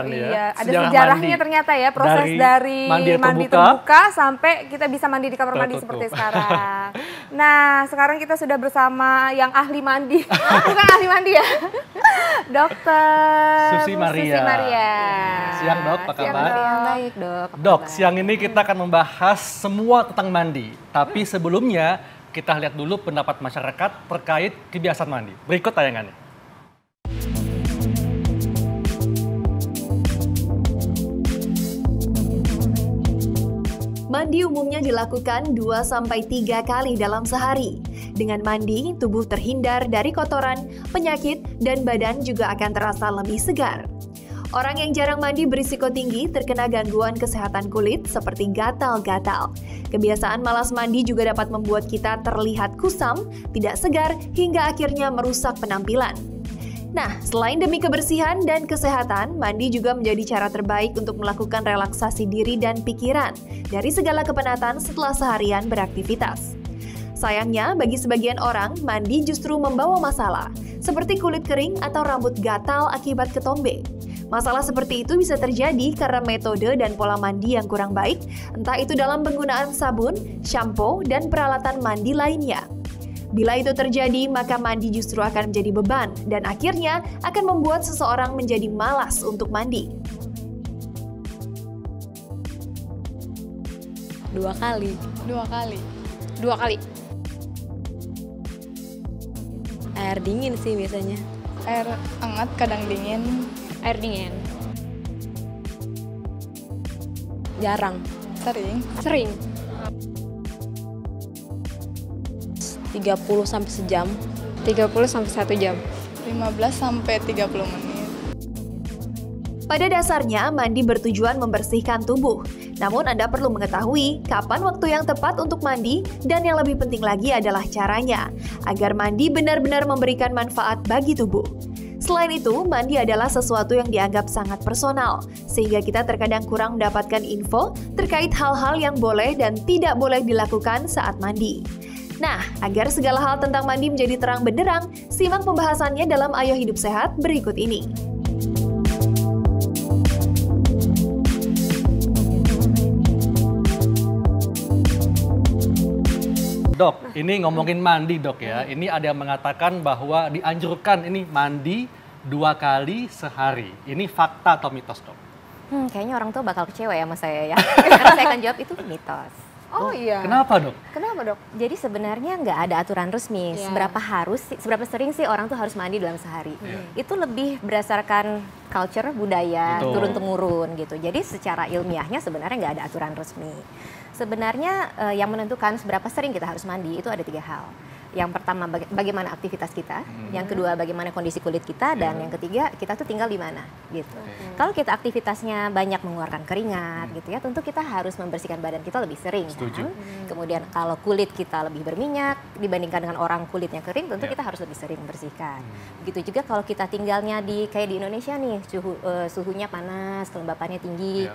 menceritakan ya. Iya, ada sejarah sejarahnya mandi. ternyata ya, proses dari mandi terbuka sampai kita bisa mandi di kamar mandi seperti sekarang. Nah, sekarang kita sudah bersama yang ahli mandi. Bukan ahli mandi ya. Dokter Susi Maria. Siang dok, apa kabar? Siang, baik dok. Dok, siang ini kita akan membahas semua tentang mandi. Tapi sebelumnya kita lihat dulu pendapat masyarakat terkait kebiasaan mandi. Berikut tayangannya. Mandi umumnya dilakukan 2-3 kali dalam sehari. Dengan mandi, tubuh terhindar dari kotoran, penyakit, dan badan juga akan terasa lebih segar. Orang yang jarang mandi berisiko tinggi terkena gangguan kesehatan kulit seperti gatal-gatal. Kebiasaan malas mandi juga dapat membuat kita terlihat kusam, tidak segar, hingga akhirnya merusak penampilan. Nah, selain demi kebersihan dan kesehatan, mandi juga menjadi cara terbaik untuk melakukan relaksasi diri dan pikiran dari segala kepenatan setelah seharian beraktivitas. Sayangnya, bagi sebagian orang, mandi justru membawa masalah, seperti kulit kering atau rambut gatal akibat ketombe. Masalah seperti itu bisa terjadi karena metode dan pola mandi yang kurang baik, entah itu dalam penggunaan sabun, shampoo, dan peralatan mandi lainnya. Bila itu terjadi, maka mandi justru akan menjadi beban dan akhirnya akan membuat seseorang menjadi malas untuk mandi. 2 kali. 2 kali. 2 kali. Air dingin sih biasanya. Air hangat kadang dingin. Air dingin. Jarang. Sering. Sering. 30 sampai sejam. 30 sampai 1 jam. 15 sampai 30 menit. Pada dasarnya, mandi bertujuan membersihkan tubuh. Namun Anda perlu mengetahui kapan waktu yang tepat untuk mandi dan yang lebih penting lagi adalah caranya, agar mandi benar-benar memberikan manfaat bagi tubuh. Selain itu, mandi adalah sesuatu yang dianggap sangat personal, sehingga kita terkadang kurang mendapatkan info terkait hal-hal yang boleh dan tidak boleh dilakukan saat mandi. Nah, agar segala hal tentang mandi menjadi terang benderang, simak pembahasannya dalam Ayo Hidup Sehat berikut ini. Dok, ini ngomongin mandi dok ya. Ini ada yang mengatakan bahwa dianjurkan ini mandi 2 kali sehari. Ini fakta atau mitos dok? Kayaknya orang tua bakal kecewa ya sama saya ya. Karena saya akan jawab itu mitos. Oh iya. Kenapa dok? Kenapa dok? Jadi sebenarnya nggak ada aturan resmi seberapa sering sih orang tuh harus mandi dalam sehari. Itu lebih berdasarkan culture, budaya, turun-temurun gitu. Jadi secara ilmiahnya sebenarnya nggak ada aturan resmi. Sebenarnya yang menentukan seberapa sering kita harus mandi itu ada 3 hal. Yang pertama bagaimana aktivitas kita, yang kedua bagaimana kondisi kulit kita, dan yang ketiga kita tuh tinggal di mana gitu. Kalau kita aktivitasnya banyak mengeluarkan keringat gitu ya, tentu kita harus membersihkan badan kita lebih sering kan. Kemudian kalau kulit kita lebih berminyak dibandingkan dengan orang kulitnya kering, tentu kita harus lebih sering membersihkan. Begitu juga kalau kita tinggalnya kayak di Indonesia nih, suhunya panas, kelembapannya tinggi,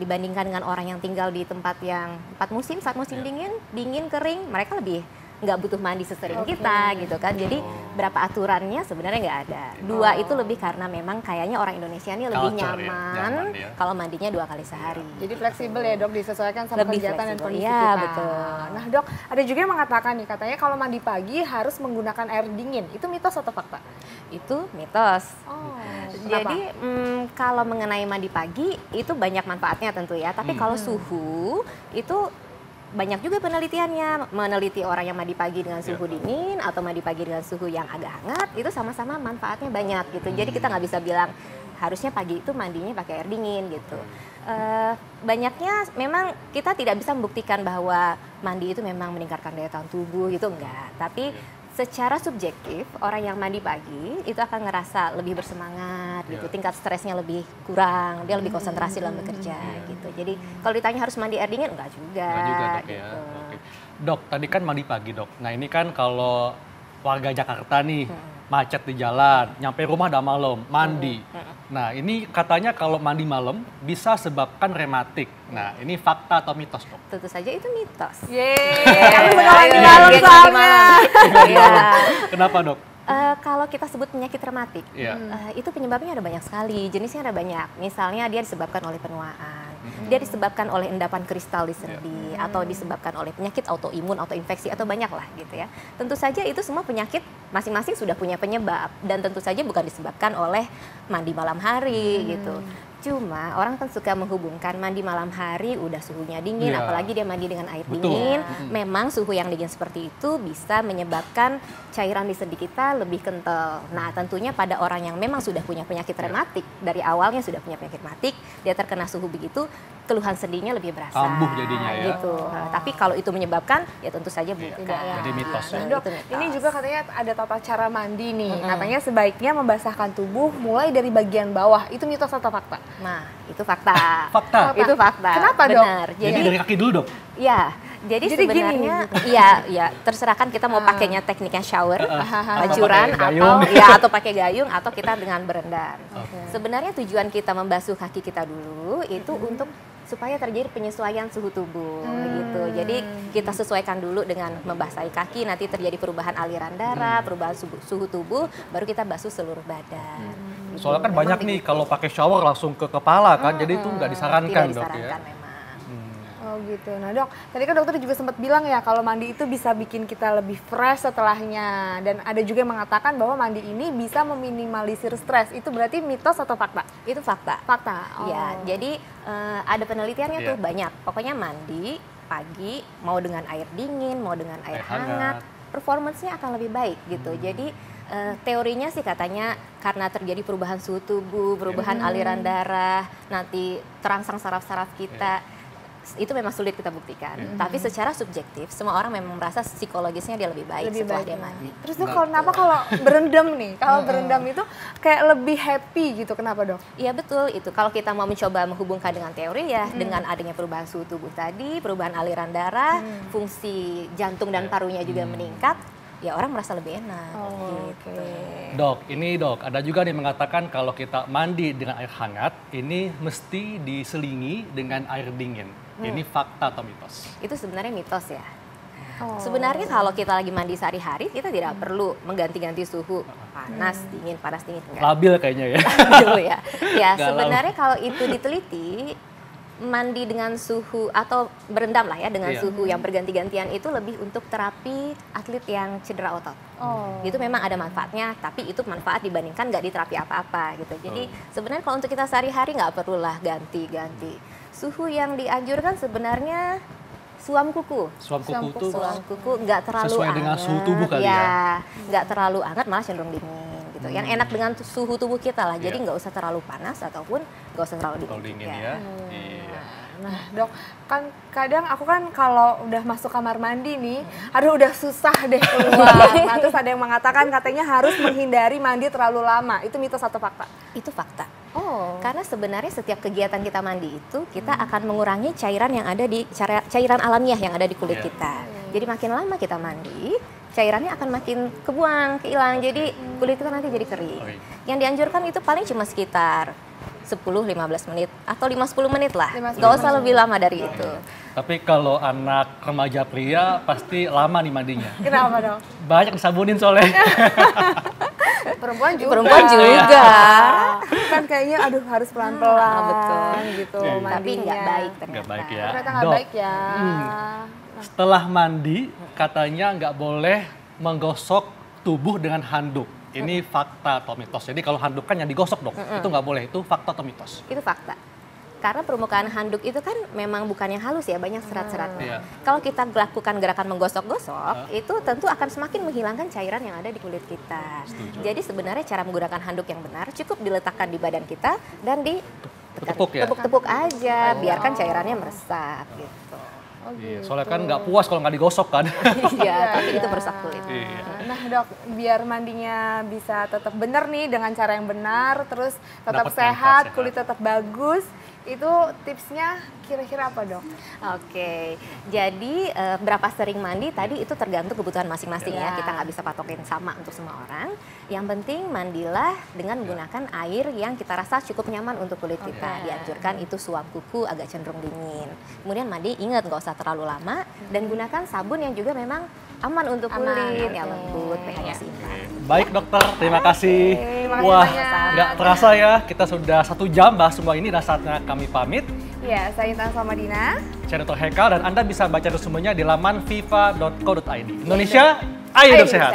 dibandingkan dengan orang yang tinggal di tempat yang 4 musim, saat musim dingin kering, mereka lebih nggak butuh mandi sesering kita gitu kan. Jadi berapa aturannya sebenarnya nggak ada. 2 itu lebih karena memang kayaknya orang Indonesia ini lebih nyaman kalau mandinya 2 kali sehari. Jadi fleksibel ya dok, disesuaikan sama lebih kegiatan dan kondisi ya, kita. Betul. Nah dok, ada juga yang mengatakan nih, katanya kalau mandi pagi harus menggunakan air dingin. Itu mitos atau fakta? Itu mitos. Jadi kalau mengenai mandi pagi itu banyak manfaatnya tentu ya. Tapi kalau suhu itu banyak juga penelitiannya, meneliti orang yang mandi pagi dengan suhu dingin atau mandi pagi dengan suhu yang agak hangat, itu sama-sama manfaatnya banyak gitu. Jadi kita nggak bisa bilang harusnya pagi itu mandinya pakai air dingin gitu. Banyaknya memang kita tidak bisa membuktikan bahwa mandi itu memang meningkatkan daya tahan tubuh gitu, enggak. Tapi secara subjektif orang yang mandi pagi itu akan ngerasa lebih bersemangat gitu, tingkat stresnya lebih kurang, dia lebih konsentrasi dalam bekerja gitu. Jadi kalau ditanya harus mandi air dingin enggak juga. Dok, gitu. ya. Oke. Dok, tadi kan mandi pagi dok. Nah ini kan kalau warga Jakarta nih macet di jalan, nyampe rumah udah malam, mandi. Nah ini katanya kalau mandi malam bisa sebabkan rematik. Nah ini fakta atau mitos dok? Tentu saja itu mitos. Yeay, aku suka mandi malam soalnya. Kenapa dok? Kalau kita sebut penyakit rematik, itu penyebabnya ada banyak sekali, jenisnya ada banyak. Misalnya dia disebabkan oleh penuaan, dia disebabkan oleh endapan kristal di sendi, atau disebabkan oleh penyakit autoimun, autoinfeksi, atau banyak lah gitu ya. Tentu saja itu semua penyakit masing-masing sudah punya penyebab, dan tentu saja bukan disebabkan oleh mandi malam hari gitu. Cuma orang kan suka menghubungkan mandi malam hari udah suhunya dingin, apalagi dia mandi dengan air dingin. Memang suhu yang dingin seperti itu bisa menyebabkan cairan di sendi kita lebih kental. Nah tentunya pada orang yang memang sudah punya penyakit rematik, dari awalnya sudah punya penyakit rematik, dia terkena suhu begitu, keluhan sendinya lebih berasa. Kambuh jadinya ya. Gitu. Tapi kalau itu menyebabkan, ya tentu saja bukan. Jadi mitos ya. Dok, ini juga katanya ada tata cara mandi nih. Katanya sebaiknya membasahkan tubuh mulai dari bagian bawah. Itu mitos atau fakta? Nah, itu fakta. Fakta. Itu fakta. Kenapa, Dok? Benar. Jadi dari kaki dulu, Dok? Ya, jadi sebenarnya ya terserah kan kita mau pakainya tekniknya shower, bajuran atau pakai gayung atau kita dengan berendam. Sebenarnya tujuan kita membasuh kaki kita dulu itu untuk supaya terjadi penyesuaian suhu tubuh gitu. Jadi kita sesuaikan dulu dengan membasahi kaki, nanti terjadi perubahan aliran darah, perubahan suhu tubuh, baru kita basuh seluruh badan. Soalnya kan banyak nih kalau pakai shower langsung ke kepala kan, jadi itu nggak disarankan, Tidak Dok disarankan ya. memang. Oh gitu. Nah dok, tadi kan dokter juga sempat bilang ya kalau mandi itu bisa bikin kita lebih fresh setelahnya. Dan ada juga yang mengatakan bahwa mandi ini bisa meminimalisir stres. Itu berarti mitos atau fakta? Itu fakta. Fakta. Oh. Ya, jadi ada penelitiannya tuh banyak. Pokoknya mandi pagi mau dengan air dingin, mau dengan air hangat, performance-nya akan lebih baik gitu. Jadi teorinya sih katanya karena terjadi perubahan suhu tubuh, perubahan aliran darah, nanti terangsang saraf-saraf kita. Itu memang sulit kita buktikan. Tapi secara subjektif, semua orang memang merasa psikologisnya dia lebih baik setelah dia mandi. Terus dok, kenapa kalau berendam nih? Kalau berendam itu kayak lebih happy gitu, kenapa dok? Iya betul itu. Kalau kita mau mencoba menghubungkan dengan teori ya, dengan adanya perubahan suhu tubuh tadi, perubahan aliran darah, fungsi jantung dan parunya juga meningkat, ya orang merasa lebih enak. Gitu. Dok, ada juga nih mengatakan kalau kita mandi dengan air hangat, ini mesti diselingi dengan air dingin. Ini fakta atau mitos? Itu sebenarnya mitos ya. Sebenarnya kalau kita lagi mandi sehari-hari, kita tidak perlu mengganti-ganti suhu panas dingin. Enggak. Labil kayaknya ya. Labil ya. Ya sebenarnya kalau itu diteliti, mandi dengan suhu atau berendam lah ya dengan suhu yang berganti-gantian itu lebih untuk terapi atlet yang cedera otot. Itu memang ada manfaatnya, tapi itu manfaat dibandingkan nggak diterapi apa-apa gitu. Jadi sebenarnya kalau untuk kita sehari-hari nggak perlulah ganti-ganti. Suhu yang dianjurkan sebenarnya suam kuku. Suam kuku nggak terlalu sesuai anget. dengan suhu tubuh kali ya. Nggak terlalu hangat, malah cenderung dingin gitu. Yang enak dengan suhu tubuh kita lah. Jadi nggak usah terlalu panas ataupun nggak usah terlalu dingin. Ya. Nah dok, kan kadang aku kan kalau udah masuk kamar mandi nih, aduh udah susah deh keluar. Nah, terus ada yang mengatakan katanya harus menghindari mandi terlalu lama. Itu mitos atau fakta? Itu fakta. Karena sebenarnya setiap kegiatan kita mandi itu kita akan mengurangi cairan yang ada di cairan alamiah yang ada di kulit kita. Jadi makin lama kita mandi, cairannya akan makin kebuang, kehilang. Jadi kulit kita nanti jadi kering. Yang dianjurkan itu paling cuma sekitar 10-15 menit atau 5-10 menit lah. Gak usah lebih lama dari itu. Tapi kalau anak remaja pria pasti lama nih mandinya. Kenapa dong? Banyak disabunin soalnya. Perempuan juga. Perempuan juga. Kan kayaknya aduh harus pelan-pelan betul. gitu mandinya. Tapi nggak baik ternyata. Nggak baik ya. Ternyata nggak baik ya. Setelah mandi katanya nggak boleh menggosok tubuh dengan handuk. Ini fakta atau mitos? Jadi kalau handuk kan yang digosok dok, itu nggak boleh. Itu fakta atau mitos? Itu fakta. Karena permukaan handuk itu kan memang bukan yang halus ya, banyak serat-seratnya. Kalau kita lakukan gerakan menggosok-gosok, itu tentu akan semakin menghilangkan cairan yang ada di kulit kita. Jadi sebenarnya cara menggunakan handuk yang benar cukup diletakkan di badan kita dan tepuk-tepuk aja, biarkan cairannya meresap gitu. Soalnya kan nggak puas kalau nggak digosok kan. Iya, tapi itu merusak kulit. Nah dok, biar mandinya bisa tetap benar nih dengan cara yang benar, terus tetap sehat, kulit tetap bagus, itu tipsnya kira-kira apa dok? Oke, jadi berapa sering mandi tadi itu tergantung kebutuhan masing-masing ya. Kita nggak bisa patokin sama untuk semua orang. Yang penting mandilah dengan menggunakan air yang kita rasa cukup nyaman untuk kulit kita. Dianjurkan itu suam kuku agak cenderung dingin. Kemudian mandi ingat nggak usah terlalu lama dan gunakan sabun yang juga memang aman untuk kulit, ya lembut, pH-nya seimbang. Baik dokter, terima kasih. terima kasih Wah, banyak. nggak terasa ya, kita sudah 1 jam bahas semua ini dan saatnya kami pamit. Ya, saya Intan Samadina. Saya Dr. Hekal dan Anda bisa baca resumenya di laman viva.co.id. Indonesia, ayo hidup sehat.